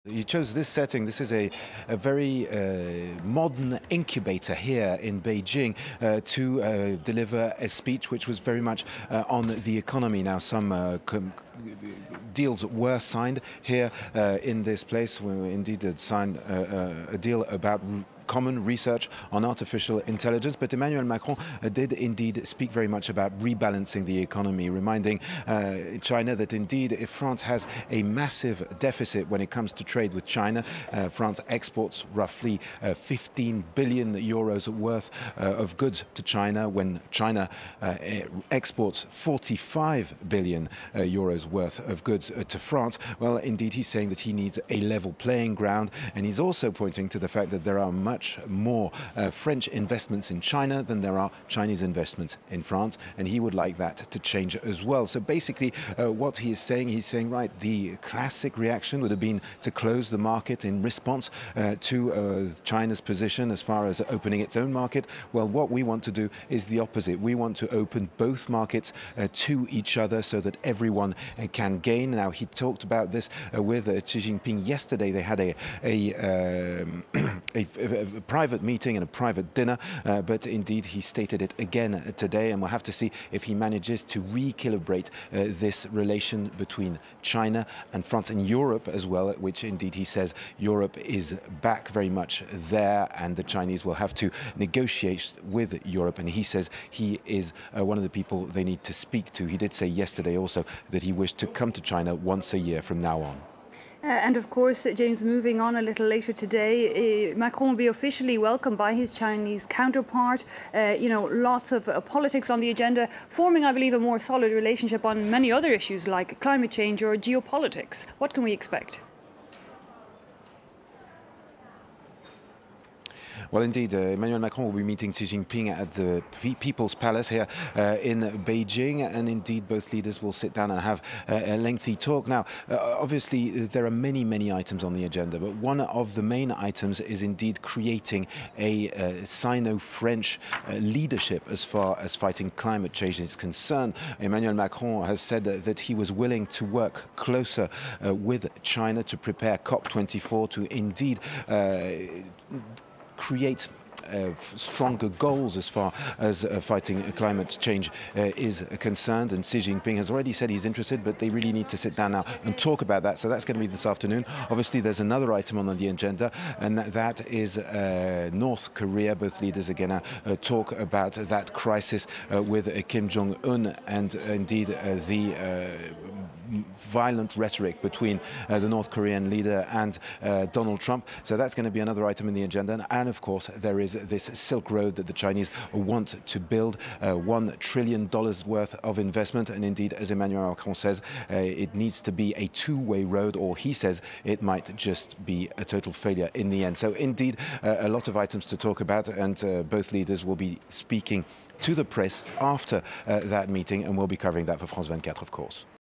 You chose this setting. This is a very modern incubator here in Beijing to deliver a speech which was very much on the economy. Now, some deals were signed here in this place. We indeed had signed a deal about common research on artificial intelligence, but Emmanuel Macron did indeed speak very much about rebalancing the economy, reminding China that indeed if France has a massive deficit when it comes to trade with China, France exports roughly 15 billion euros worth of goods to China, when China exports 45 billion euros worth of goods to France. Well, indeed, he's saying that he needs a level playing ground, and he's also pointing to the fact that there are much more French investments in China than there are Chinese investments in France, and he would like that to change as well. So basically what he's saying, right, the classic reaction would have been to close the market in response to China's position as far as opening its own market. Well, what we want to do is the opposite. We want to open both markets to each other so that everyone can gain. Now, he talked about this with Xi Jinping yesterday. They had a private meeting and a private dinner, but indeed he stated it again today, and we'll have to see if he manages to reequilibrate this relation between China and France and Europe as well, which indeed he says Europe is back very much there, and the Chinese will have to negotiate with Europe, and he says he is one of the people they need to speak to. He did say yesterday also that he wished to come to China once a year from now on. And of course, James, moving on a little later today, Macron will be officially welcomed by his Chinese counterpart. Lots of politics on the agenda, forming, I believe, a more solid relationship on many other issues like climate change or geopolitics. What can we expect? Well, indeed, Emmanuel Macron will be meeting Xi Jinping at the People's Palace here in Beijing, and indeed both leaders will sit down and have a lengthy talk. Now, obviously, there are many, many items on the agenda, but one of the main items is indeed creating a Sino-French leadership as far as fighting climate change is concerned. Emmanuel Macron has said that he was willing to work closer with China to prepare COP24 to indeed create stronger goals as far as fighting climate change is concerned. And Xi Jinping has already said he's interested, but they really need to sit down now and talk about that. So that's going to be this afternoon. Obviously, there's another item on the agenda, and that is North Korea. Both leaders are going to talk about that crisis with Kim Jong-un and indeed the violent rhetoric between the North Korean leader and Donald Trump. So that's going to be another item in the agenda. And of course, there is this Silk Road that the Chinese want to build, $1 trillion worth of investment. And indeed, as Emmanuel Macron says, it needs to be a two-way road, or he says it might just be a total failure in the end. So indeed, a lot of items to talk about, and both leaders will be speaking to the press after that meeting, and we'll be covering that for France 24, of course.